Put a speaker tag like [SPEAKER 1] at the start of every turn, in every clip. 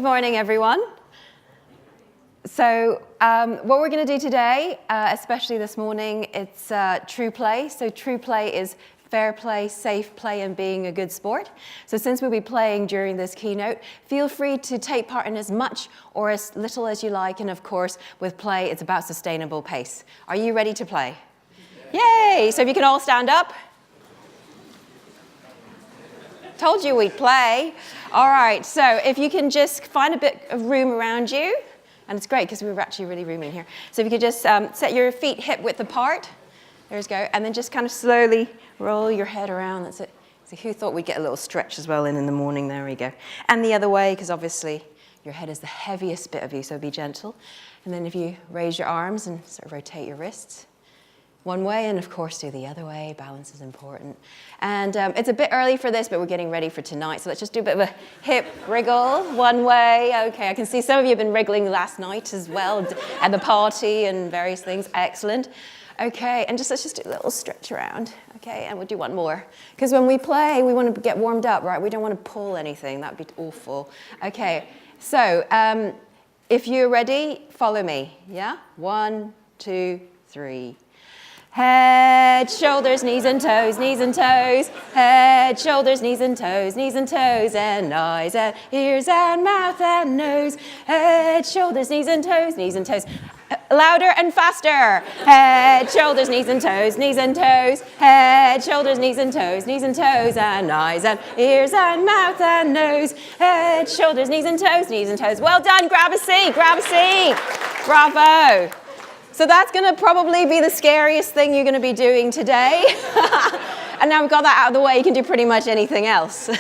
[SPEAKER 1] Good morning, everyone. So what we're going to do today, especially this morning, it's true play. So true play is fair play, safe play, and being a good sport. So since we'll be playing during this keynote, feel free to take part in as much or as little as you like. And of course, with play, it's about sustainable pace. Are you ready to play? Yay! So if you can all stand up. Told you we'd play. All right, so if you can just find a bit of room around you, and it's great because we were actually really roomy in here. So if you could just set your feet hip width apart, there's go, and then just kind of slowly roll your head around. That's it. So who thought we'd get a little stretch as well in the morning? There we go. And the other way, because obviously your head is the heaviest bit of you, so be gentle. And then if you raise your arms and sort of rotate your wrists. One way, and of course do the other way. Balance is important. And it's a bit early for this, but we're getting ready for tonight. So let's just do a bit of a hip wriggle. One way. Okay, I can see some of you have been wriggling last night as well at the party and various things. Excellent. Okay, and let's just do a little stretch around. Okay, and we'll do one more. Because when we play, we want to get warmed up, right? We don't want to pull anything. That would be awful. Okay, so if you're ready, follow me. Yeah? 1, 2, 3. Head, shoulders, knees and toes, knees and toes. Head, shoulders, knees and toes, and eyes and ears and mouth and nose. Head, shoulders, knees and toes, knees and toes. Louder and faster. Head, shoulders, knees and toes, Head, shoulders, knees and toes, and eyes and ears and mouth and nose. Head, shoulders, knees and toes. Well done. Grab a seat, grab a seat. Bravo. So that's going to probably be the scariest thing you're going to be doing today. And now we've got that out of the way, you can do pretty much anything else.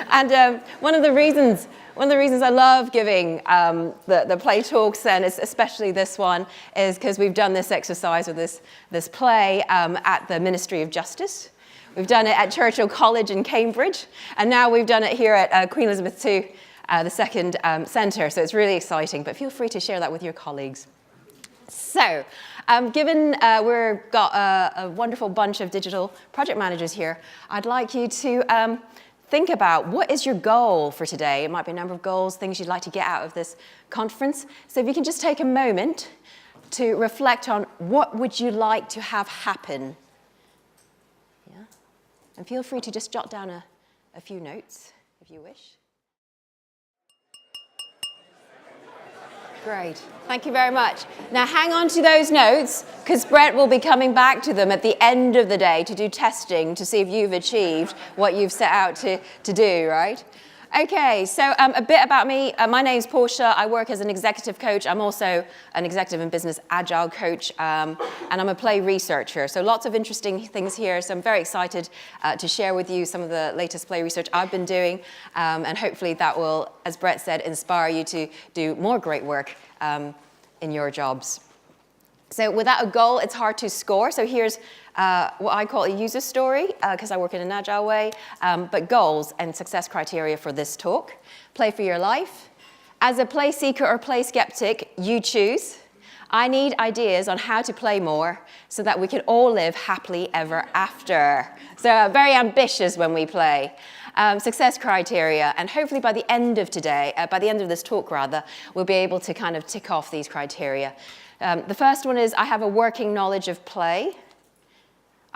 [SPEAKER 1] And one of the reasons I love giving the play talks, and especially this one, is because we've done this exercise with this play at the Ministry of Justice. We've done it at Churchill College in Cambridge, and now we've done it here at Queen Elizabeth II, the second centre. So it's really exciting, but feel free to share that with your colleagues. So, given we've got a wonderful bunch of digital project managers here, I'd like you to think about what is your goal for today. It might be a number of goals, things you'd like to get out of this conference. So if you can just take a moment to reflect on what would you like to have happen. Yeah? And feel free to just jot down a few notes if you wish. Great. Thank you very much. Now hang on to those notes, because Brett will be coming back to them at the end of the day to do testing to see if you've achieved what you've set out to do, right? Okay, so a bit about me. My name's Portia. I work as an executive coach. I'm also an Executive and Business Agile coach, and I'm a play researcher. So lots of interesting things here. So I'm very excited to share with you some of the latest play research I've been doing, and hopefully that will, as Brett said, inspire you to do more great work in your jobs. So without a goal, it's hard to score. So here's what I call a user story, because I work in an agile way, but goals and success criteria for this talk. Play for your life. As a play seeker or play skeptic, you choose. I need ideas on how to play more so that we can all live happily ever after. So very ambitious when we play. Success criteria, and hopefully by the end of this talk rather, we'll be able to kind of tick off these criteria. The first one is I have a working knowledge of play.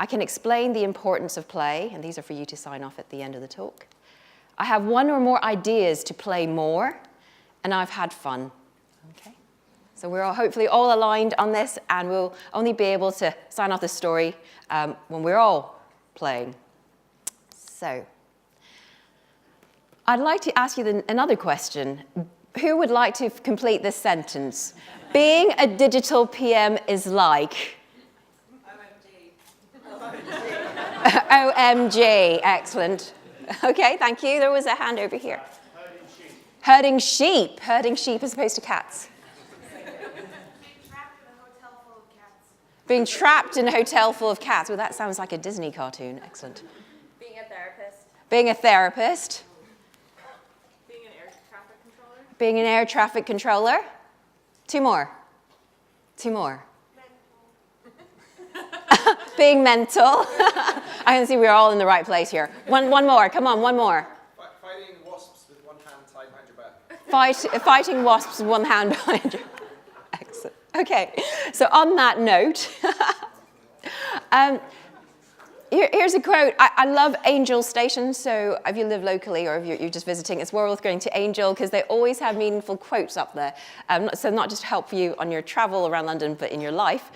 [SPEAKER 1] I can explain the importance of play, and these are for you to sign off at the end of the talk. I have one or more ideas to play more, and I've had fun. Okay. So we're hopefully all aligned on this, and we'll only be able to sign off this story when we're all playing. So I'd like to ask you another question. Who would like to complete this sentence? Being a digital PM is like... OMG, excellent. Okay, thank you. There was a hand over here. Herding sheep. Herding sheep as opposed to cats. Being trapped in a hotel full of cats. Well, that sounds like a Disney cartoon. Excellent.
[SPEAKER 2] Being a therapist.
[SPEAKER 1] Being a therapist.
[SPEAKER 2] Being an air traffic controller.
[SPEAKER 1] Being an air traffic controller. Two more. Being mental. I can see we're all in the right place here. One more. Come on, one more.
[SPEAKER 3] Fighting wasps with one hand tied behind your back.
[SPEAKER 1] Fighting wasps with one hand behind you. Excellent. Okay, so on that note, here's a quote. I love Angel Station, so if you live locally or if you're just visiting, it's worth going to Angel because they always have meaningful quotes up there. So not just help you on your travel around London, but in your life.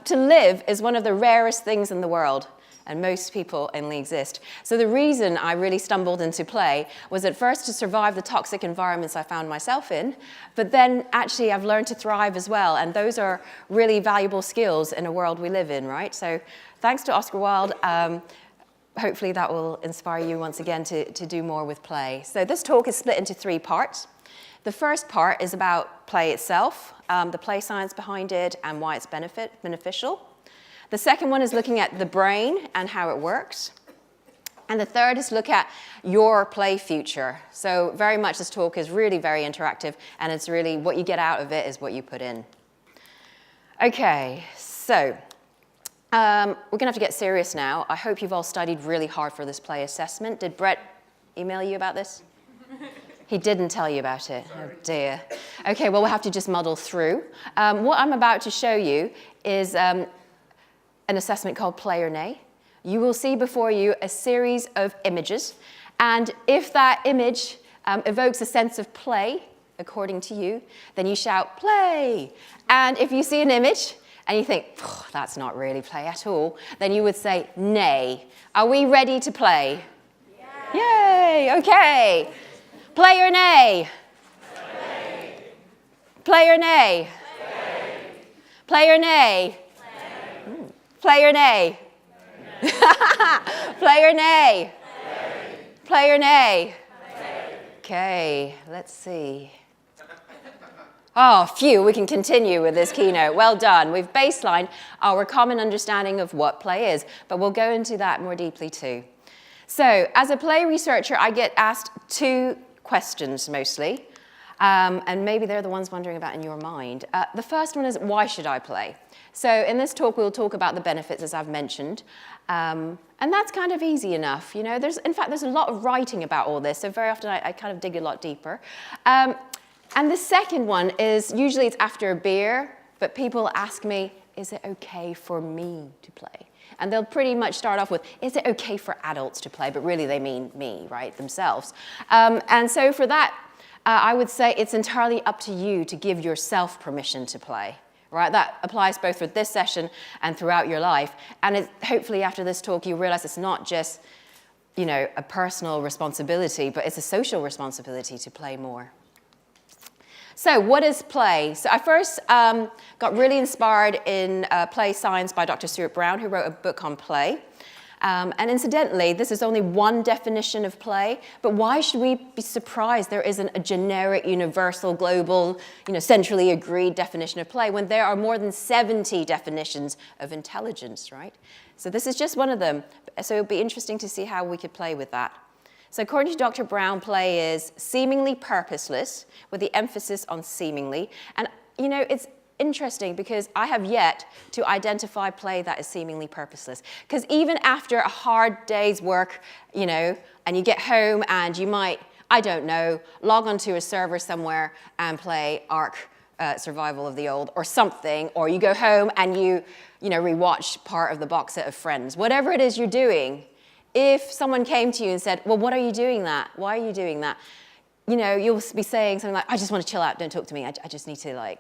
[SPEAKER 1] To live is one of the rarest things in the world, and most people only exist. So the reason I really stumbled into play was at first to survive the toxic environments I found myself in, but then actually I've learned to thrive as well, and those are really valuable skills in a world we live in, right? So thanks to Oscar Wilde, hopefully that will inspire you once again to do more with play. So this talk is split into 3 parts. The first part is about play itself, the play science behind it, and why it's beneficial. The second one is looking at the brain and how it works. And the third is look at your play future. So very much this talk is really very interactive, and it's really what you get out of it is what you put in. Okay, so we're going to have to get serious now. I hope you've all studied really hard for this play assessment. Did Brett email you about this? He didn't tell you about it. Oh dear. Okay, well, we'll have to just muddle through. What I'm about to show you is an assessment called Play or Nay. You will see before you a series of images, and if that image evokes a sense of play, according to you, then you shout, play. And if you see an image and you think, oh, that's not really play at all, then you would say, nay. Are we ready to play? Yeah. Yay, okay. Play or nay? Play. Play or nay? Play. Play or nay? Play or nay? Play or nay? Play or nay? Okay, let's see. Oh, phew, we can continue with this keynote. Well done. We've baselined our common understanding of what play is, but we'll go into that more deeply too. So, as a play researcher, I get asked 2 questions mostly, and maybe they're the ones wondering about in your mind. The first one is, why should I play? So in this talk, we'll talk about the benefits, as I've mentioned, and that's kind of easy enough. You know, in fact, there's a lot of writing about all this, so very often I kind of dig a lot deeper. And the second one is, usually it's after a beer, but people ask me, is it okay for me to play? And they'll pretty much start off with, is it okay for adults to play? But really they mean me, right, themselves. And so for that, I would say it's entirely up to you to give yourself permission to play. Right, that applies both for this session and throughout your life. And hopefully after this talk, you realize it's not just, you know, a personal responsibility, but it's a social responsibility to play more. So what is play? So I first got really inspired in play science by Dr. Stuart Brown, who wrote a book on play. And incidentally, this is only one definition of play, but why should we be surprised there isn't a generic, universal, global, centrally agreed definition of play when there are more than 70 definitions of intelligence, right? So this is just one of them. So it'll be interesting to see how we could play with that. So according to Dr. Brown, play is seemingly purposeless, with the emphasis on seemingly. And, it's interesting because I have yet to identify play that is seemingly purposeless. Because even after a hard day's work, and you get home and you might, I don't know, log onto a server somewhere and play Ark Survival of the Old or something, or you go home and you rewatch part of the box set of Friends. Whatever it is you're doing, if someone came to you and said, well, what are you doing that? Why are you doing that? You'll be saying something like, I just want to chill out, don't talk to me. I just need to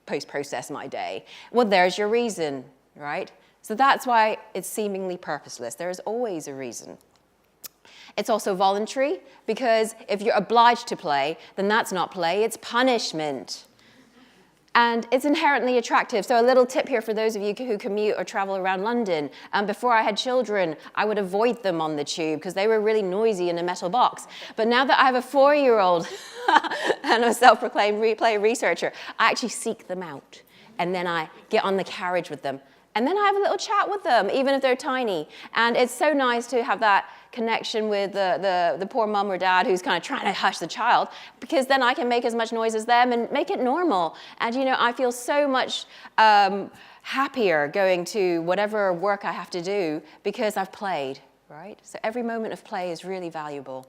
[SPEAKER 1] post-process my day. Well, there's your reason, right? So that's why it's seemingly purposeless. There is always a reason. It's also voluntary, because if you're obliged to play, then that's not play, it's punishment. And it's inherently attractive. So a little tip here for those of you who commute or travel around London. Before I had children, I would avoid them on the tube because they were really noisy in a metal box. But now that I have a 4-year-old and I'm a self-proclaimed replay researcher, I actually seek them out. And then I get on the carriage with them. And then I have a little chat with them, even if they're tiny. And it's so nice to have that connection with the poor mum or dad who's kind of trying to hush the child, because then I can make as much noise as them and make it normal. And, I feel so much happier going to whatever work I have to do because I've played, right? So every moment of play is really valuable.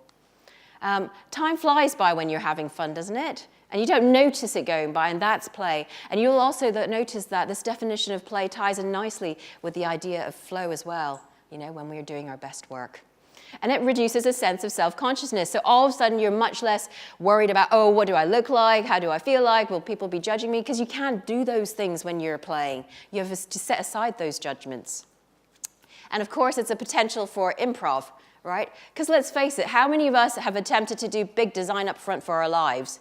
[SPEAKER 1] Time flies by when you're having fun, doesn't it? And you don't notice it going by, and that's play. And you'll also notice that this definition of play ties in nicely with the idea of flow as well, when we're doing our best work. And it reduces a sense of self-consciousness. So all of a sudden, you're much less worried about, oh, what do I look like? How do I feel like? Will people be judging me? Because you can't do those things when you're playing. You have to set aside those judgments. And of course, it's a potential for improv, right? Because let's face it, how many of us have attempted to do big design up front for our lives?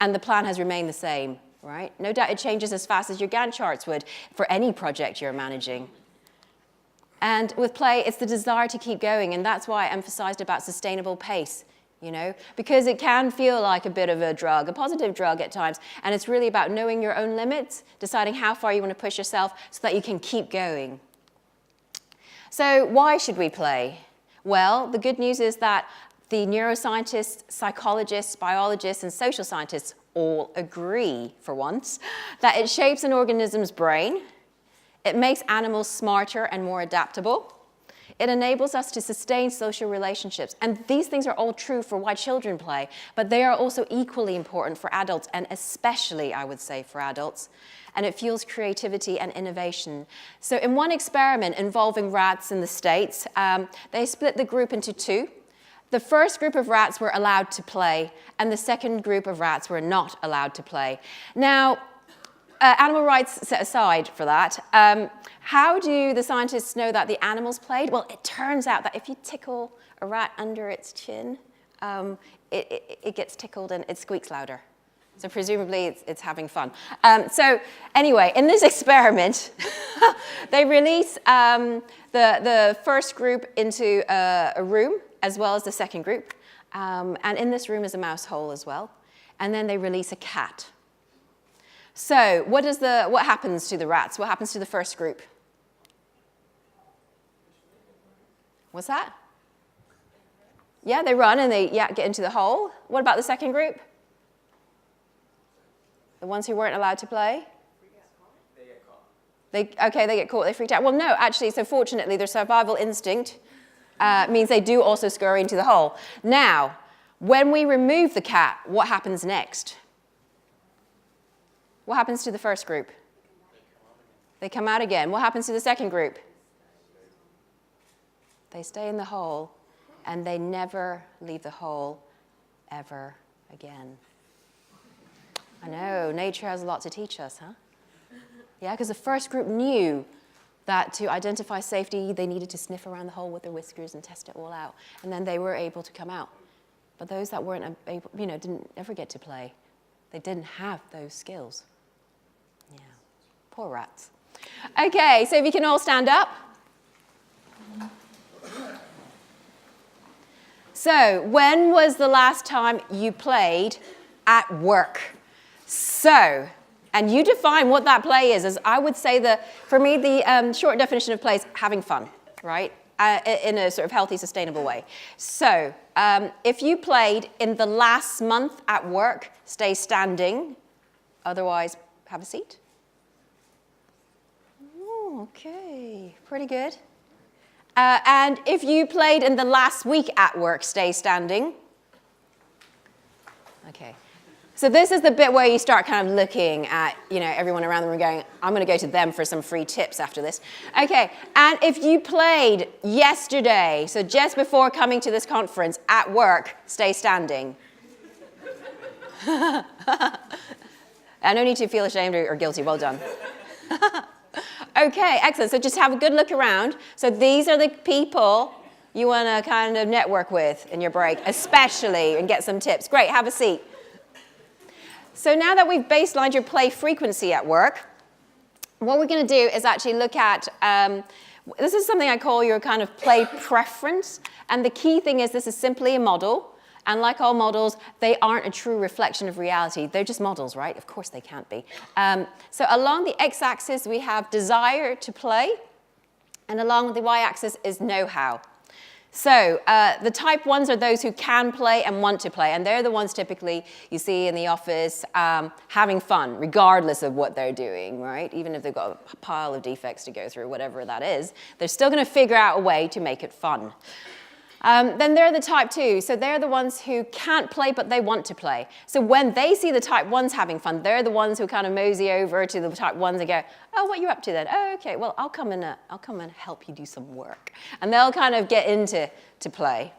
[SPEAKER 1] And the plan has remained the same, right? No doubt it changes as fast as your Gantt charts would for any project you're managing. And with play, it's the desire to keep going, and that's why I emphasized about sustainable pace, because it can feel like a bit of a drug, a positive drug at times, and it's really about knowing your own limits, deciding how far you want to push yourself so that you can keep going. So why should we play? Well, the good news is that the neuroscientists, psychologists, biologists, and social scientists all agree, for once, that it shapes an organism's brain. It makes animals smarter and more adaptable. It enables us to sustain social relationships. And these things are all true for why children play, but they are also equally important for adults, and especially, I would say, for adults. And it fuels creativity and innovation. So in one experiment involving rats in the States, they split the group into two. The first group of rats were allowed to play, and the second group of rats were not allowed to play. Now, animal rights set aside for that. How do the scientists know that the animals played? Well, it turns out that if you tickle a rat under its chin, it gets tickled and it squeaks louder. So presumably it's having fun. So anyway, in this experiment, they release the first group into a room as well as the second group. And in this room is a mouse hole as well. And then they release a cat. So what happens to the rats? What happens to the first group? What's that? Yeah, they run and they get into the hole. What about the second group? The ones who weren't allowed to play?
[SPEAKER 3] They get caught.
[SPEAKER 1] They get caught, they freaked out. Well, no, actually, so fortunately, their survival instinct means they do also scurry into the hole. Now, when we remove the cat, what happens next? What happens to the first group? They come out again. What happens to the second group? They stay in the hole, and they never leave the hole ever again. I know, nature has a lot to teach us, huh? Yeah, because the first group knew that to identify safety, they needed to sniff around the hole with their whiskers and test it all out, and then they were able to come out. But those that weren't able, didn't ever get to play. They didn't have those skills. Yeah, poor rats. Okay, so if you can all stand up. So, when was the last time you played at work? So, and you define what that play is, as I would say for me, the short definition of play is having fun, right? In a sort of healthy, sustainable way. So, if you played in the last month at work, stay standing. Otherwise, have a seat. Oh, okay, pretty good. And if you played in the last week at work, stay standing. Okay. So this is the bit where you start kind of looking at, everyone around the room going, I'm going to go to them for some free tips after this. Okay, and if you played yesterday, so just before coming to this conference at work, stay standing. I no need to feel ashamed or guilty. Well done. Okay, excellent. So just have a good look around. So these are the people you want to kind of network with in your break, especially, and get some tips. Great, have a seat. So now that we've baselined your play frequency at work, what we're going to do is actually look at, this is something I call your kind of play preference. And the key thing is this is simply a model. And like all models, they aren't a true reflection of reality. They're just models, right? Of course they can't be. So along the x-axis, we have desire to play. And along the y-axis is know-how. So the type 1s are those who can play and want to play. And they're the ones typically you see in the office having fun, regardless of what they're doing, right? Even if they've got a pile of defects to go through, whatever that is, they're still going to figure out a way to make it fun. Then there are the type 2. So they're the ones who can't play, but they want to play. So when they see the type 1s having fun, they're the ones who kind of mosey over to the type 1s and go, oh, what are you up to then? Oh, okay, well, I'll come and help you do some work. And they'll kind of get into play.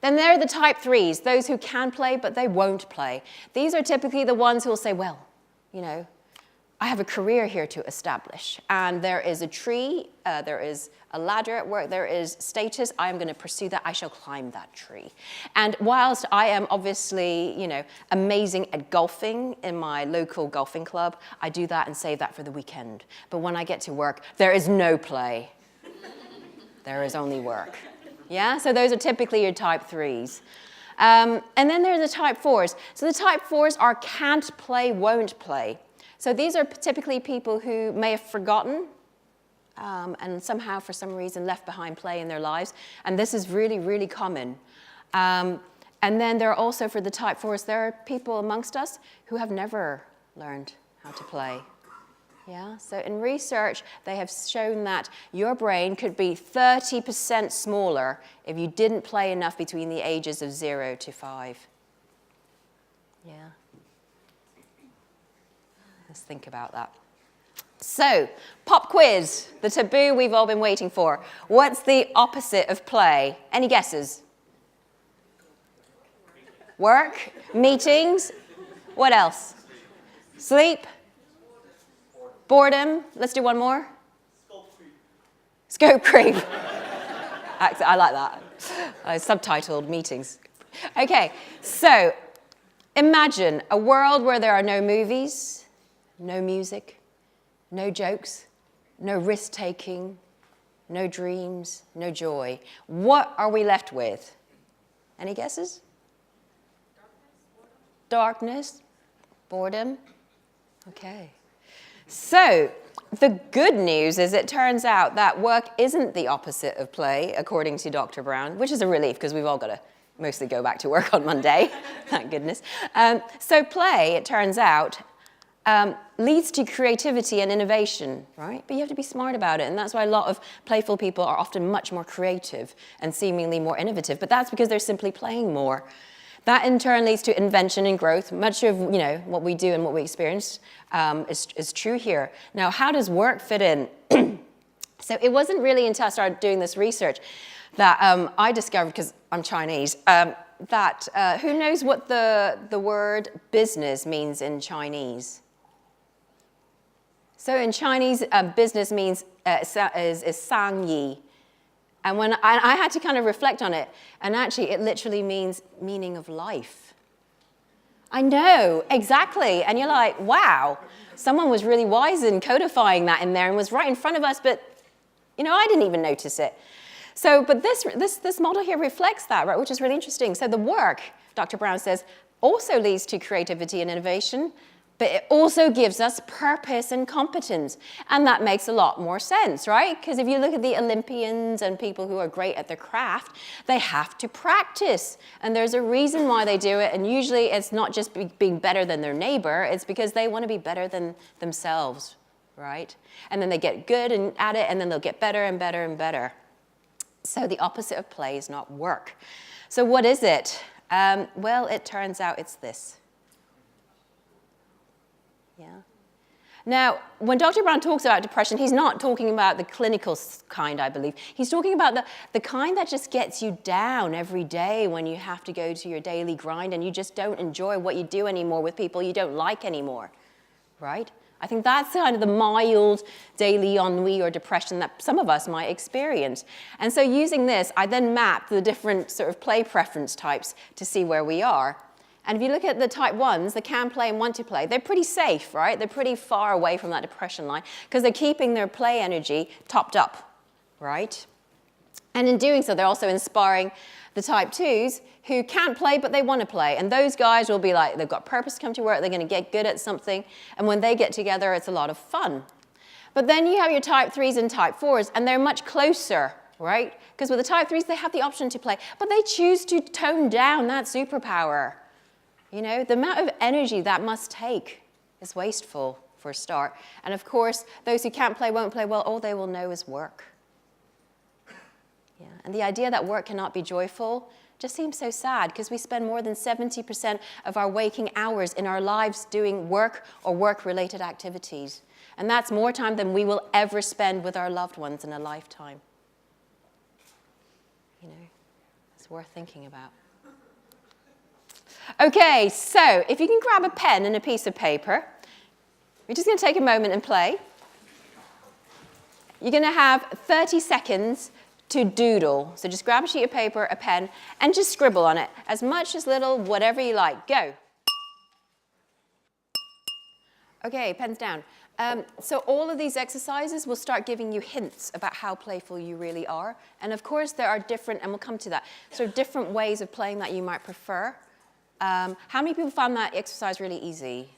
[SPEAKER 1] Then there are the type 3s, those who can play, but they won't play. These are typically the ones who will say, well, you know, I have a career here to establish, and there is a tree, there is a ladder at work, there is status, I am going to pursue that, I shall climb that tree. And whilst I am obviously, you know, amazing at golfing in my local golfing club, I do that and save that for the weekend. But when I get to work, there is no play. There is only work. Yeah, so those are typically your type 3s. And then there are the type 4s. So the type 4s are can't play, won't play. So these are typically people who may have forgotten and somehow, for some reason, left behind play in their lives. And this is really, really common. And then there are also, for the type 4s, there are people amongst us who have never learned how to play. Yeah, so in research, they have shown that your brain could be 30% smaller if you didn't play enough between the ages of 0 to 5. Yeah. Let's think about that. So, pop quiz, the taboo we've all been waiting for. What's the opposite of play? Any guesses? Work? Meetings? What else? Sleep? Boredom? Let's do one more. Scope creep. I like that. Subtitled meetings. Okay, so imagine a world where there are no movies, no music, no jokes, no risk-taking, no dreams, no joy. What are we left with? Any guesses? Darkness, boredom. Okay. So the good news is it turns out that work isn't the opposite of play, according to Dr. Brown, which is a relief because we've all got to mostly go back to work on Monday, thank goodness. So play, it turns out, leads to creativity and innovation, right? But you have to be smart about it, and that's why a lot of playful people are often much more creative and seemingly more innovative, but that's because they're simply playing more. That in turn leads to invention and growth. Much of what we do and what we experience is true here. Now, how does work fit in? So it wasn't really until I started doing this research that I discovered, because I'm Chinese, that who knows what the word business means in Chinese? So in Chinese, business means is sang yi. And when I had to kind of reflect on it, and actually it literally means meaning of life. I know, exactly. And you're like, wow, someone was really wise in codifying that in there and was right in front of us, but I didn't even notice it. So, but this model here reflects that, right, which is really interesting. So the work, Dr. Brown says, also leads to creativity and innovation, but it also gives us purpose and competence. And that makes a lot more sense, right? Because if you look at the Olympians and people who are great at their craft, they have to practice. And there's a reason why they do it. And usually it's not just being better than their neighbor, it's because they want to be better than themselves, right? And then they get good at it, and then they'll get better and better and better. So the opposite of play is not work. So what is it? Well, it turns out it's this. Yeah. Now, when Dr. Brown talks about depression, he's not talking about the clinical kind, I believe. He's talking about the kind that just gets you down every day when you have to go to your daily grind and you just don't enjoy what you do anymore with people you don't like anymore, right? I think that's kind of the mild daily ennui or depression that some of us might experience. And so using this, I then map the different sort of play preference types to see where we are. And if you look at the type 1s, the can play and want to play, they're pretty safe, right? They're pretty far away from that depression line because they're keeping their play energy topped up, right? And in doing so, they're also inspiring the type 2s who can't play, but they want to play. And those guys will be like, they've got purpose to come to work, they're going to get good at something, and when they get together, it's a lot of fun. But then you have your type 3s and type 4s, and they're much closer, right? Because with the type 3s, they have the option to play, but they choose to tone down that superpower. The amount of energy that must take is wasteful for a start. And of course, those who can't play, won't play, well, all they will know is work. Yeah. And the idea that work cannot be joyful just seems so sad because we spend more than 70% of our waking hours in our lives doing work or work-related activities. And that's more time than we will ever spend with our loved ones in a lifetime. You know, it's worth thinking about. Okay, so if you can grab a pen and a piece of paper, we're just going to take a moment and play. You're going to have 30 seconds to doodle. So just grab a sheet of paper, a pen, and just scribble on it. As much, as little, whatever you like. Go. Okay, pens down. So all of these exercises will start giving you hints about how playful you really are. And of course, there are different, and we'll come to that, sort of different ways of playing that you might prefer. How many people found that exercise really easy?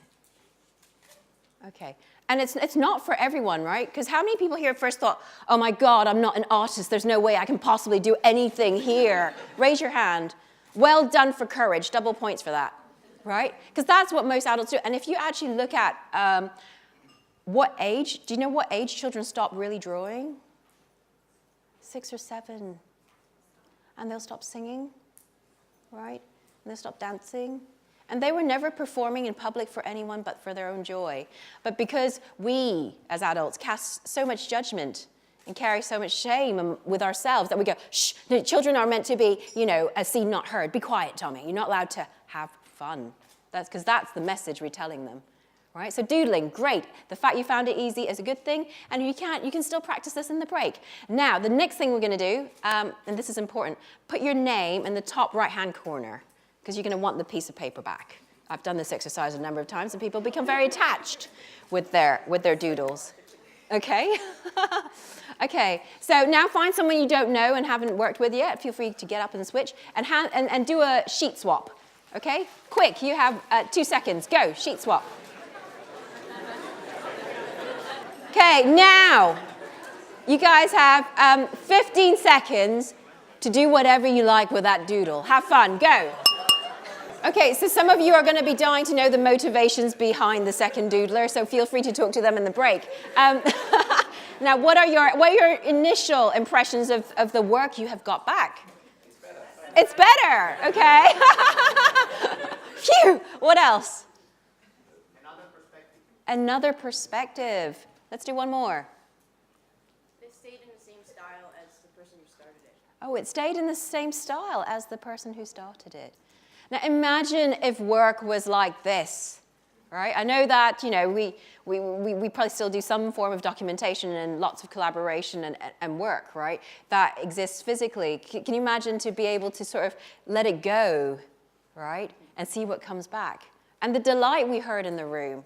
[SPEAKER 1] Okay. And it's not for everyone, right? Because how many people here first thought, oh my God, I'm not an artist. There's no way I can possibly do anything here. Raise your hand. Well done for courage. Double points for that, right? Because that's what most adults do. And if you actually look at what age, do you know what age children stop really drawing? 6 or 7. And they'll stop singing, right? And they'll stop dancing. And they were never performing in public for anyone but for their own joy. But because we, as adults, cast so much judgment and carry so much shame with ourselves that we go, shh, the children are meant to be, you know, as seen, not heard. Be quiet, Tommy. You're not allowed to have fun. That's because that's the message we're telling them. Right? So doodling, great. The fact you found it easy is a good thing. And you can still practice this in the break. Now, the next thing we're going to do, and this is important, put your name in the top right-hand corner, because you're going to want the piece of paper back. I've done this exercise a number of times, and people become very attached with their doodles. Okay? Okay, so now find someone you don't know and haven't worked with yet. Feel free to get up and switch, and do a sheet swap. Okay? Quick, you have 2 seconds. Go, sheet swap. Okay, now, you guys have 15 seconds to do whatever you like with that doodle. Have fun, go. Okay, so some of you are going to be dying to know the motivations behind the second doodler, so feel free to talk to them in the break. Now, what are your initial impressions of the work you have got back? It's better, okay. Phew, what else? Another perspective. Let's do one more.
[SPEAKER 2] It stayed in the same style as the person who started it.
[SPEAKER 1] Oh, it stayed in the same style as the person who started it. Now imagine if work was like this, right? I know that, you know, we probably still do some form of documentation and lots of collaboration and work, right? That exists physically. Can you imagine to be able to sort of let it go, right? And see what comes back? And the delight we heard in the room.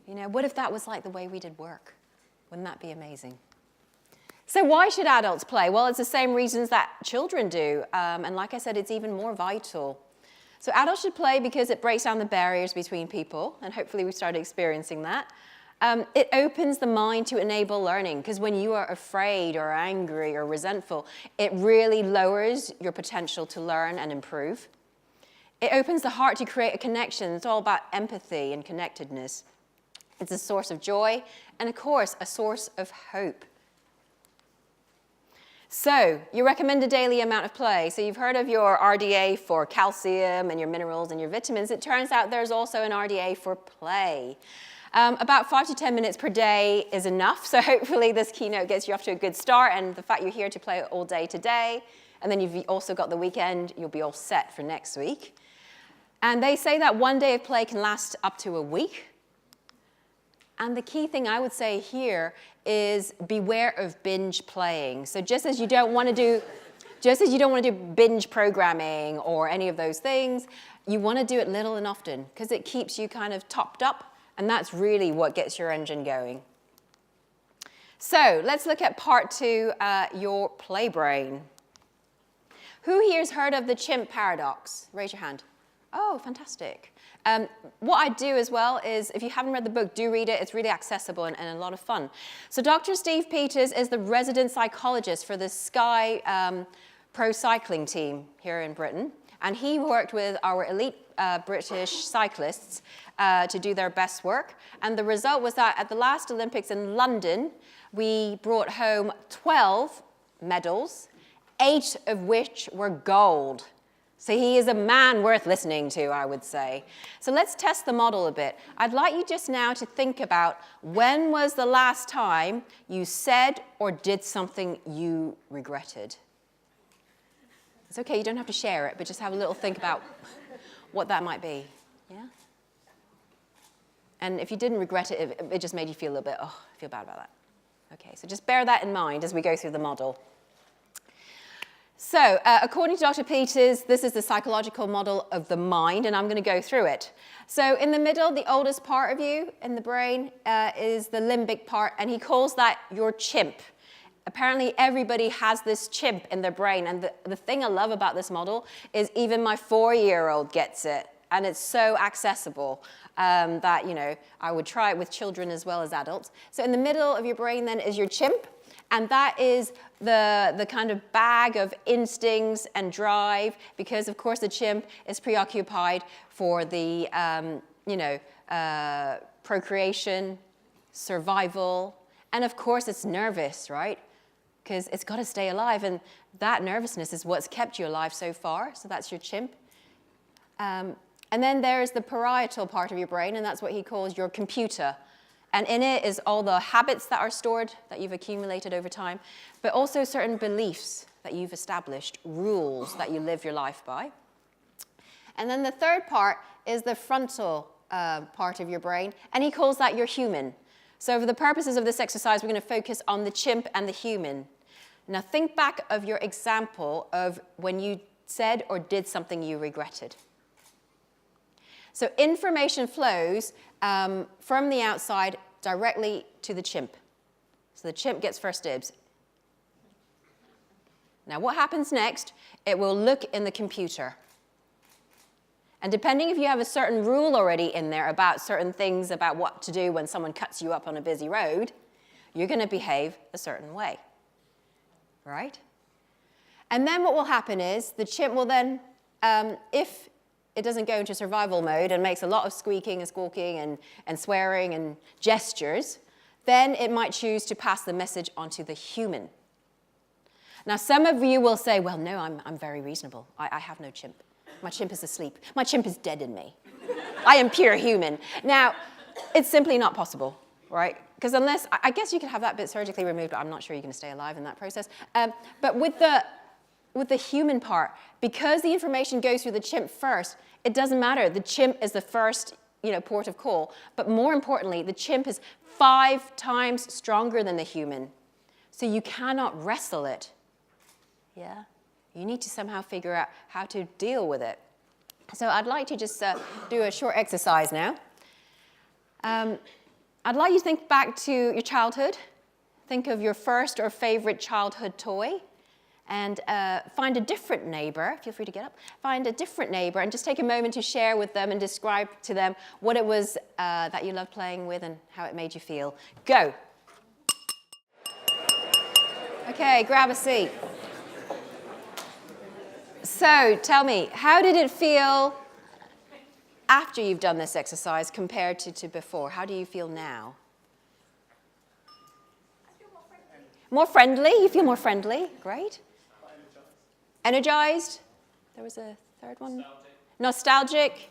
[SPEAKER 1] You know, what if that was like the way we did work? Wouldn't that be amazing? So why should adults play? Well, it's the same reasons that children do. And like I said, it's even more vital. So adults should play because it breaks down the barriers between people, and hopefully we started experiencing that. It opens the mind to enable learning, because when you are afraid or angry or resentful, it really lowers your potential to learn and improve. It opens the heart to create a connection. It's all about empathy and connectedness. It's a source of joy, and of course, a source of hope. So, your recommended daily amount of play. So you've heard of your RDA for calcium and your minerals and your vitamins. It turns out there's also an RDA for play. About 5 to 10 minutes per day is enough. So hopefully this keynote gets you off to a good start. And the fact you're here to play all day today, and then you've also got the weekend, you'll be all set for next week. And they say that one day of play can last up to a week. And the key thing I would say here is beware of binge playing. So just as you don't want to do binge programming or any of those things, you want to do it little and often because it keeps you kind of topped up, and that's really what gets your engine going. So let's look at part 2, your play brain. Who here has heard of the chimp paradox? Raise your hand. Oh, fantastic. What I do as well is, if you haven't read the book, do read it. It's really accessible and a lot of fun. So Dr. Steve Peters is the resident psychologist for the Sky Pro cycling team here in Britain. And he worked with our elite British cyclists to do their best work. And the result was that at the last Olympics in London, we brought home 12 medals 8 of which were gold. So he is a man worth listening to, I would say. So let's test the model a bit. I'd like you just now to think about when was the last time you said or did something you regretted. It's okay, you don't have to share it, but just have a little think about what that might be. Yeah? And if you didn't regret it, it just made you feel a little bit, oh, I feel bad about that. Okay, so just bear that in mind as we go through the model. So, according to Dr. Peters, this is the psychological model of the mind, and I'm going to go through it. So, in the middle, the oldest part of you in the brain is the limbic part, and he calls that your chimp. Apparently, everybody has this chimp in their brain, and the thing I love about this model is even my 4-year-old gets it, and it's so accessible that, you know, I would try it with children as well as adults. So, in the middle of your brain, then, is your chimp. And that is the kind of bag of instincts and drive, because, of course, the chimp is preoccupied for the, procreation, survival, and, of course, it's nervous, right? Because it's got to stay alive, and that nervousness is what's kept you alive so far, so that's your chimp. And then there's the parietal part of your brain, and that's what he calls your computer. And in it is all the habits that are stored, that you've accumulated over time, but also certain beliefs that you've established, rules that you live your life by. And then the third part is the frontal part of your brain, and he calls that your human. So for the purposes of this exercise, we're going to focus on the chimp and the human. Now think back of your example of when you said or did something you regretted. So information flows from the outside directly to the chimp. So the chimp gets first dibs. Now what happens next? It will look in the computer. And depending if you have a certain rule already in there about certain things about what to do when someone cuts you up on a busy road, you're going to behave a certain way. Right? And then what will happen is the chimp will then, if it doesn't go into survival mode and makes a lot of squeaking and squawking and swearing and gestures, then it might choose to pass the message onto the human. Now, some of you will say, well, no, I'm very reasonable. I have no chimp. My chimp is asleep. My chimp is dead in me. I am pure human. Now, it's simply not possible, right? Because unless, I guess you could have that bit surgically removed, but I'm not sure you're going to stay alive in that process. But with the human part, because the information goes through the chimp first, it doesn't matter. The chimp is the first, port of call. But more importantly, the chimp is 5 times stronger than the human. So you cannot wrestle it. Yeah? You need to somehow figure out how to deal with it. So I'd like to just do a short exercise now. I'd like you to think back to your childhood. Think of your first or favorite childhood toy. And find a different neighbor, feel free to get up, find a different neighbor and just take a moment to share with them and describe to them what it was that you loved playing with and how it made you feel. Go. Okay, grab a seat. So tell me, how did it feel after you've done this exercise compared to before? How do you feel now?
[SPEAKER 3] I feel more friendly.
[SPEAKER 1] More friendly? You feel more friendly? Great. Energized? There was a third one. Nostalgic.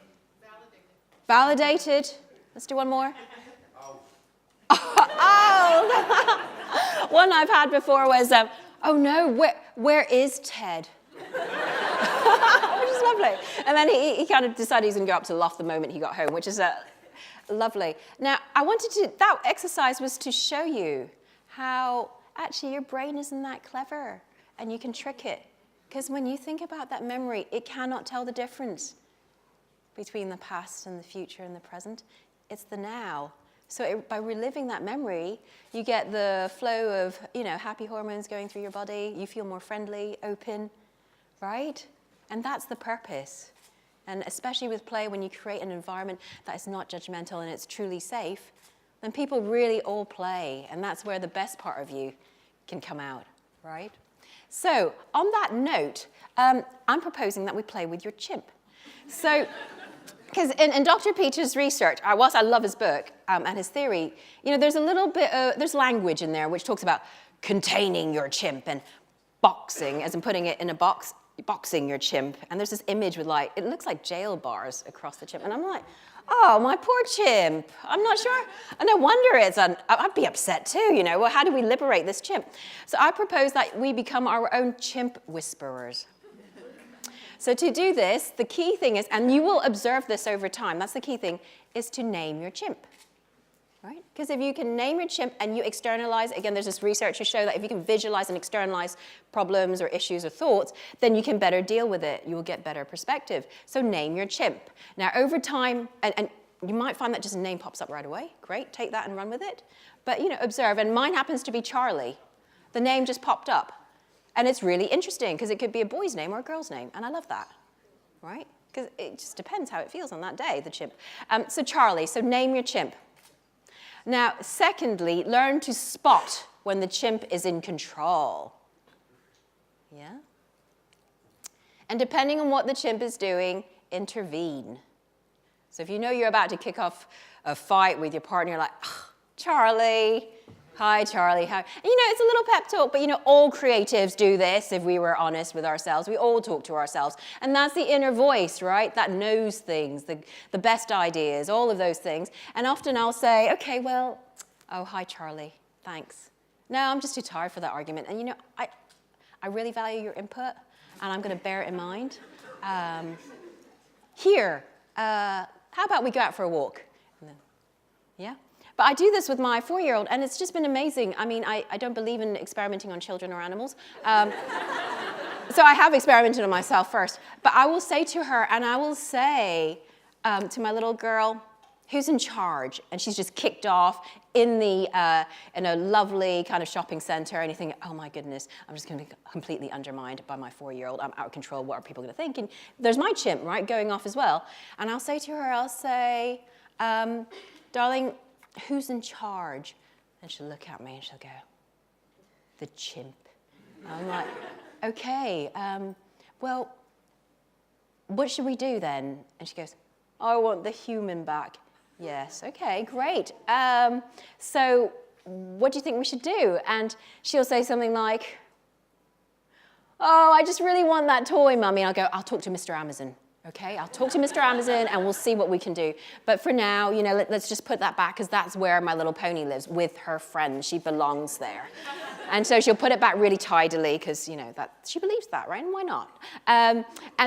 [SPEAKER 1] Validated. Let's do one more. Oh. One I've had before was, oh no, where is Ted? Which is lovely. And then he kind of decided he's going to go up to the loft the moment he got home, which is lovely. Now, that exercise was to show you how actually your brain isn't that clever and you can trick it. Because when you think about that memory, it cannot tell the difference between the past and the future and the present. It's the now. So by reliving that memory, you get the flow of, happy hormones going through your body. You feel more friendly, open, right? And that's the purpose. And especially with play, when you create an environment that is not judgmental and it's truly safe, then people really all play. And that's where the best part of you can come out, right? So on that note, I'm proposing that we play with your chimp. So, because in Dr. Peters' research, whilst I love his book and his theory, there's a little bit there's language in there which talks about containing your chimp and boxing, as in putting it in a box, boxing your chimp. And there's this image with like, it looks like jail bars across the chimp. And I'm like, oh, my poor chimp. I'm not sure. And no wonder I'd be upset too, you know. Well, how do we liberate this chimp? So I propose that we become our own chimp whisperers. So to do this, the key thing is, and you will observe this over time, that's the key thing, is to name your chimp. Right? Because if you can name your chimp and you externalize, again, there's this research to show that if you can visualize and externalize problems or issues or thoughts, then you can better deal with it. You will get better perspective. So name your chimp. Now, over time, and you might find that just a name pops up right away. Great, take that and run with it. But, you know, observe. And mine happens to be Charlie. The name just popped up. And it's really interesting because it could be a boy's name or a girl's name. And I love that, right? Because it just depends how it feels on that day, the chimp. So Charlie, so name your chimp. Now, secondly, learn to spot when the chimp is in control. Yeah? And depending on what the chimp is doing, intervene. So if you know you're about to kick off a fight with your partner, you're like, oh, Charlie, hi, Charlie. How? And, you know, it's a little pep talk, but, you know, all creatives do this if we were honest with ourselves. We all talk to ourselves. And that's the inner voice, right, that knows things, the best ideas, all of those things. And often I'll say, okay, well, oh, hi, Charlie, thanks. No, I'm just too tired for that argument. And, you know, I really value your input, and I'm going to bear it in mind. How about we go out for a walk? And then, yeah? But I do this with my 4-year-old, and it's just been amazing. I mean, I don't believe in experimenting on children or animals. So I have experimented on myself first. But I will say to her, and I will say to my little girl, who's in charge? And she's just kicked off in a lovely kind of shopping center, and you think, oh my goodness, I'm just going to be completely undermined by my 4-year-old. I'm out of control. What are people going to think? And there's my chimp, right, going off as well. And I'll say to her, I'll say, darling, who's in charge? And she'll look at me and she'll go, the chimp. And I'm like, okay, well, what should we do then? And she goes, I want the human back. Yes, okay, great. So what do you think we should do? And she'll say something like, oh, I just really want that toy, Mummy. And I'll go, I'll talk to Mr. Amazon. Okay, I'll talk to Mr. Amazon and we'll see what we can do. But for now, you know, let's just put that back because that's where my little pony lives with her friends. She belongs there. And so she'll put it back really tidily because, you know, that she believes that, right? And why not? And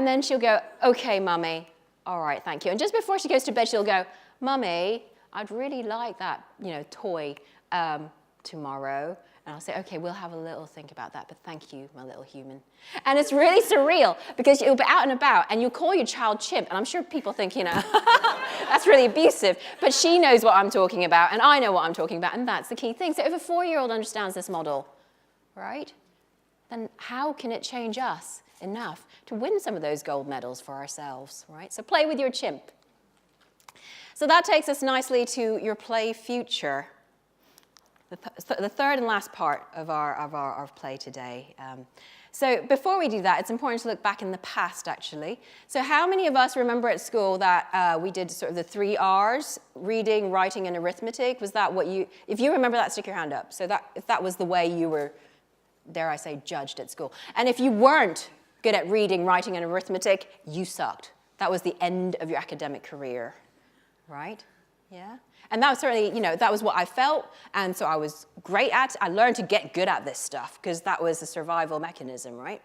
[SPEAKER 1] then she'll go, okay, Mummy. All right, thank you. And just before she goes to bed, she'll go, Mummy, I'd really like that, you know, toy tomorrow. And I'll say, okay, we'll have a little think about that, but thank you, my little human. And it's really surreal because you'll be out and about and you'll call your child chimp. And I'm sure people think, you know, that's really abusive. But she knows what I'm talking about and I know what I'm talking about. And that's the key thing. So if a 4-year-old understands this model, right, then how can it change us enough to win some of those gold medals for ourselves, right? So play with your chimp. So that takes us nicely to your play future. The third and last part of our play today. So before we do that, it's important to look back in the past, actually. So how many of us remember at school that we did sort of the 3 R's, reading, writing, and arithmetic? Was that what you, if you remember that, stick your hand up. So if that was the way you were, dare I say, judged at school. And if you weren't good at reading, writing, and arithmetic, you sucked. That was the end of your academic career, right? Yeah? And that was certainly, you know, that was what I felt, and so I was great at it. I learned to get good at this stuff, because that was a survival mechanism, right?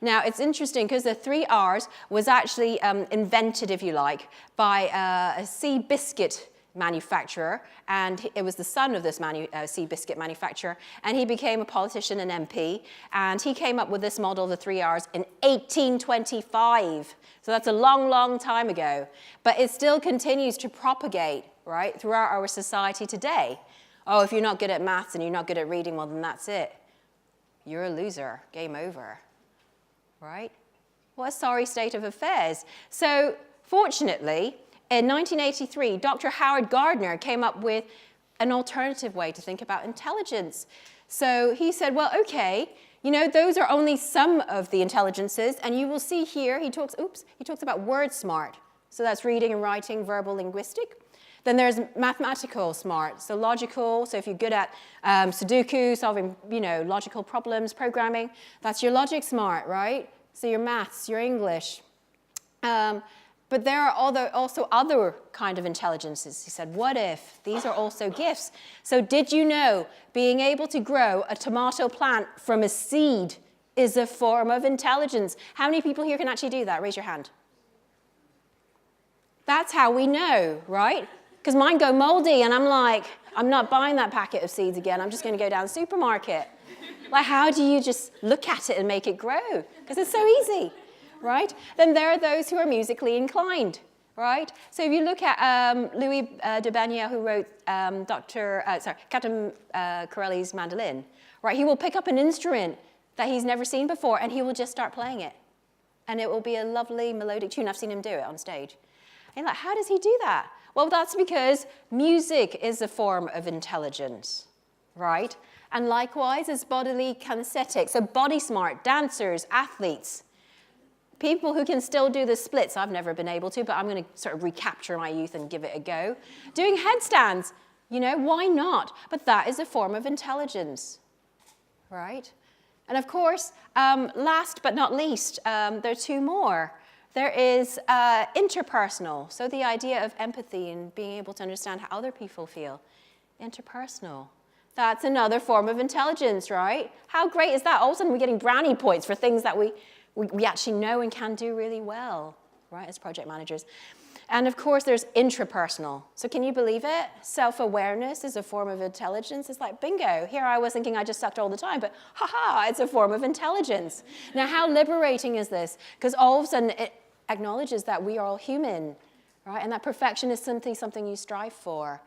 [SPEAKER 1] Now, it's interesting, because the 3 R's was actually invented, if you like, by a sea biscuit manufacturer, and it was the son of this sea biscuit manufacturer, and he became a politician and MP, and he came up with this model of the 3 R's in 1825. So that's a long, long time ago, but it still continues to propagate, right, throughout our society today. Oh, if you're not good at maths and you're not good at reading, well, then that's it. You're a loser. Game over, right? What a sorry state of affairs. So, fortunately, in 1983, Dr. Howard Gardner came up with an alternative way to think about intelligence. So he said, well, okay, you know, those are only some of the intelligences, and you will see here, he talks about word smart. So that's reading and writing, verbal, linguistic. Then there's mathematical smart, so logical. So if you're good at Sudoku, solving, logical problems, programming, that's your logic smart, right? So your maths, your English. But there are also other kind of intelligences. He said, what if? These are also gifts. So did you know being able to grow a tomato plant from a seed is a form of intelligence? How many people here can actually do that? Raise your hand. That's how we know, right? Because mine go moldy, and I'm like, I'm not buying that packet of seeds again. I'm just going to go down the supermarket. Like, how do you just look at it and make it grow? Because it's so easy. Right? Then there are those who are musically inclined, right? So if you look at Louis de Bagnier, who wrote Captain Corelli's mandolin, right? He will pick up an instrument that he's never seen before, and he will just start playing it. And it will be a lovely melodic tune. I've seen him do it on stage. And you're like, how does he do that? Well, that's because music is a form of intelligence, right? And likewise, is bodily kinesthetic. So body smart, dancers, athletes, people who can still do the splits. I've never been able to, but I'm going to sort of recapture my youth and give it a go. Doing headstands, why not? But that is a form of intelligence, right? And of course, last but not least, there are two more. There is interpersonal, so the idea of empathy and being able to understand how other people feel. Interpersonal. That's another form of intelligence, right? How great is that? All of a sudden, we're getting brownie points for things that we actually know and can do really well, right, as project managers. And of course, there's intrapersonal. So can you believe it? Self-awareness is a form of intelligence. It's like, bingo, here I was thinking I just sucked all the time, but ha-ha, it's a form of intelligence. Now, how liberating is this? Because all of a sudden, it acknowledges that we are all human, right? And that perfection is simply something you strive for.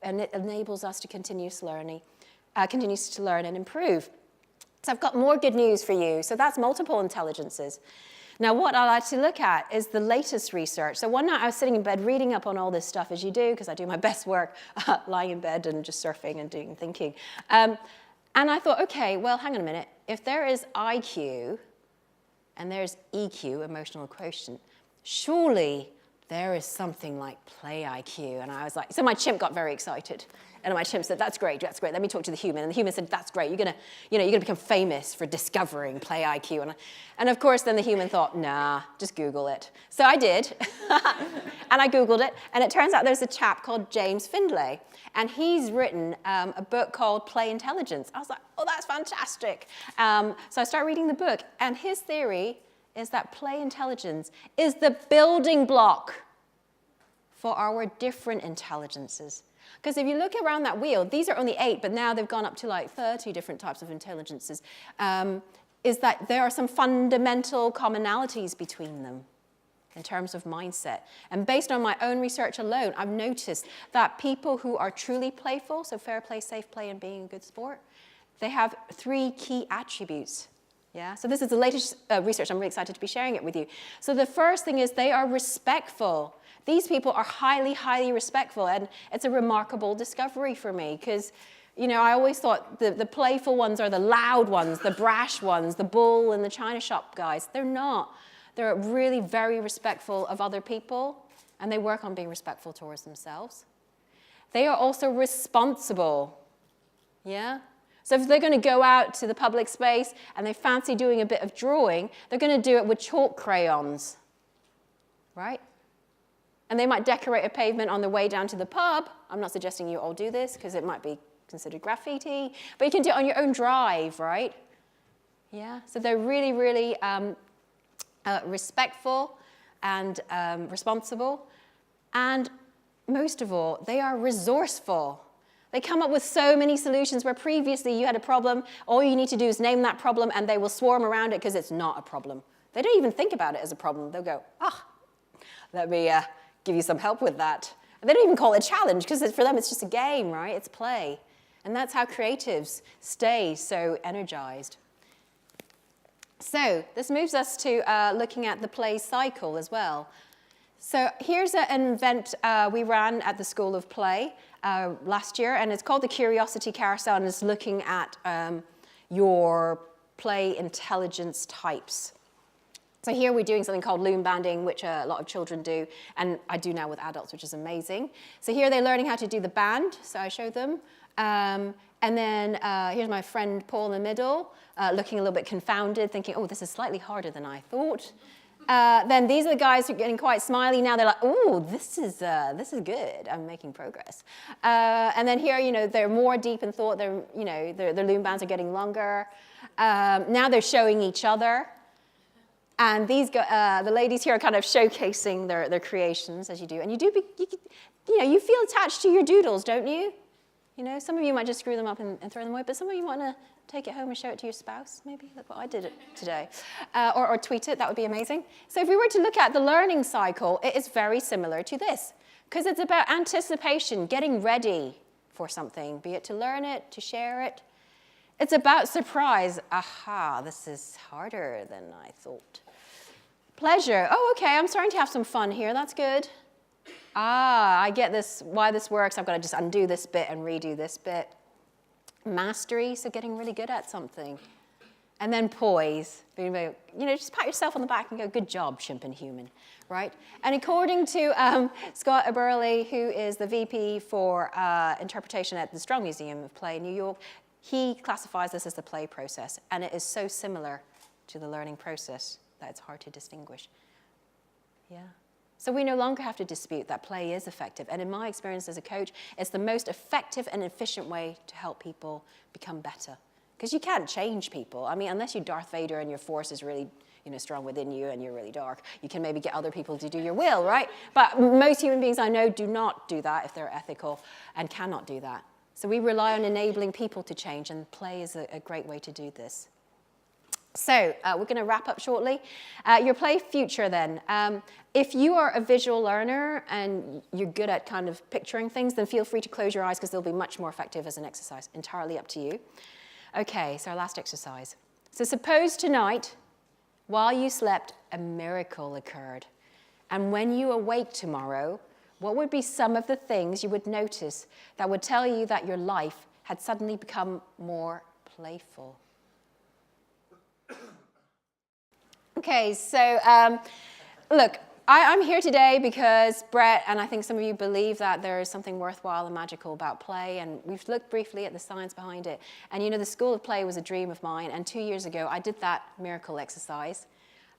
[SPEAKER 1] And it enables us to continue to learn and improve. So I've got more good news for you. So that's multiple intelligences. Now, what I like to look at is the latest research. So one night I was sitting in bed reading up on all this stuff, as you do, because I do my best work lying in bed and just surfing and doing thinking. And I thought, okay, well, hang on a minute. If there is IQ and there's EQ, emotional quotient, surely there is something like play IQ. And I was like, so my chimp got very excited. And my chimp said, that's great, let me talk to the human. And the human said, that's great, you're gonna become famous for discovering play IQ. And of course, then the human thought, nah, just Google it. So I did, and I Googled it, and it turns out there's a chap called James Findlay, and he's written a book called Play Intelligence. I was like, oh, that's fantastic. So I started reading the book, and his theory is that play intelligence is the building block for our different intelligences. Because if you look around that wheel, these are only 8, but now they've gone up to like 30 different types of intelligences, is that there are some fundamental commonalities between them in terms of mindset. And based on my own research alone, I've noticed that people who are truly playful, so fair play, safe play, and being a good sport, they have 3 key attributes. Yeah? So this is the latest research. I'm really excited to be sharing it with you. So the first thing is they are respectful. These people are highly, highly respectful, and it's a remarkable discovery for me because, I always thought the playful ones are the loud ones, the brash ones, the bull in the china shop guys. They're not. They're really very respectful of other people, and they work on being respectful towards themselves. They are also responsible, yeah? So if they're going to go out to the public space and they fancy doing a bit of drawing, they're going to do it with chalk crayons, right? And they might decorate a pavement on the way down to the pub. I'm not suggesting you all do this because it might be considered graffiti, but you can do it on your own drive, right? Yeah, so they're really, really respectful and responsible. And most of all, they are resourceful. They come up with so many solutions where previously you had a problem, all you need to do is name that problem and they will swarm around it because it's not a problem. They don't even think about it as a problem. They'll go, let me give you some help with that. And they don't even call it a challenge because for them it's just a game, right? It's play. And that's how creatives stay so energized. So this moves us to looking at the play cycle as well. So here's an event we ran at the School of Play last year, and it's called the Curiosity Carousel, and it's looking at your play intelligence types. So here we're doing something called loom banding, which a lot of children do, and I do now with adults, which is amazing. So here they're learning how to do the band, so I show them. And then here's my friend Paul in the middle, looking a little bit confounded, thinking, oh, this is slightly harder than I thought. Then these are the guys who are getting quite smiley now. They're like, oh, this is good. I'm making progress. And then here, you know, they're more deep in thought. They're, you know, their loom bands are getting longer. Now they're showing each other. And these the ladies here are kind of showcasing their creations as you do. And you feel attached to your doodles, don't you? You know, some of you might just screw them up and throw them away, but some of you want to take it home and show it to your spouse, maybe. Look what I did today. Or tweet it, that would be amazing. So if we were to look at the learning cycle, it is very similar to this, because it's about anticipation, getting ready for something, be it to learn it, to share it. It's about surprise. Aha, this is harder than I thought. Pleasure. Oh, okay, I'm starting to have some fun here. That's good. Ah, I get this, why this works. I've got to just undo this bit and redo this bit. Mastery, so getting really good at something. And then poise. You know, just pat yourself on the back and go, good job, chimp and human, right? And according to Scott Eberle, who is the VP for interpretation at the Strong Museum of Play in New York, he classifies this as the play process. And it is so similar to the learning process that it's hard to distinguish. Yeah. So we no longer have to dispute that play is effective. And in my experience as a coach, it's the most effective and efficient way to help people become better. Because you can't change people. I mean, unless you're Darth Vader and your force is really, you know, strong within you and you're really dark, you can maybe get other people to do your will, right? But most human beings I know do not do that if they're ethical and cannot do that. So we rely on enabling people to change, and play is a great way to do this. So we're going to wrap up shortly. Your play future then. If you are a visual learner and you're good at kind of picturing things, then feel free to close your eyes because they'll be much more effective as an exercise. Entirely up to you. Okay, so our last exercise. So suppose tonight, while you slept, a miracle occurred. And when you awake tomorrow, what would be some of the things you would notice that would tell you that your life had suddenly become more playful? Okay, so look, I'm here today because Brett and I think some of you believe that there is something worthwhile and magical about play, and we've looked briefly at the science behind it. And you know, the School of Play was a dream of mine, and 2 years ago I did that miracle exercise.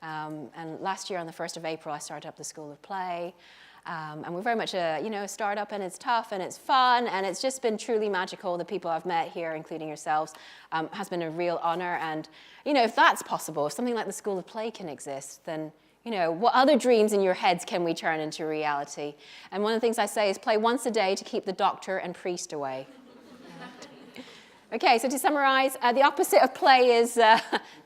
[SPEAKER 1] And last year on the 1st of April I started up the School of Play. And we're very much a startup, and it's tough and it's fun, and it's just been truly magical. The people I've met here, including yourselves, has been a real honor. And you know, if that's possible, if something like the School of Play can exist, then you know, what other dreams in your heads can we turn into reality? And one of the things I say is play once a day to keep the doctor and priest away. Okay, so to summarize, the opposite of play is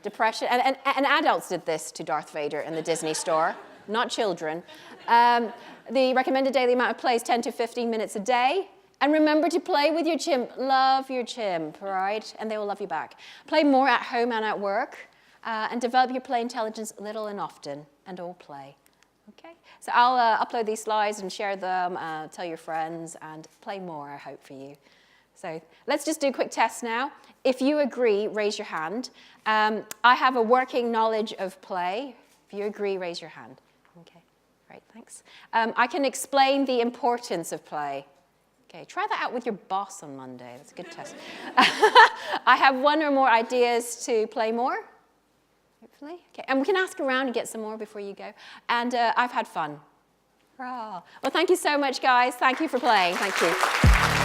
[SPEAKER 1] depression. And adults did this to Darth Vader in the Disney store, not children. The recommended daily amount of play is 10 to 15 minutes a day. And remember to play with your chimp. Love your chimp, right? And they will love you back. Play more at home and at work. And develop your play intelligence little and often. And all play. Okay? So I'll upload these slides and share them. Tell your friends. And play more, I hope, for you. So let's just do a quick test now. If you agree, raise your hand. I have a working knowledge of play. If you agree, raise your hand. Okay. Great, thanks. I can explain the importance of play. Okay, try that out with your boss on Monday. That's a good test. I have one or more ideas to play more, hopefully. Okay, and we can ask around and get some more before you go. And I've had fun. Hurrah. Well, thank you so much, guys. Thank you for playing. Thank you.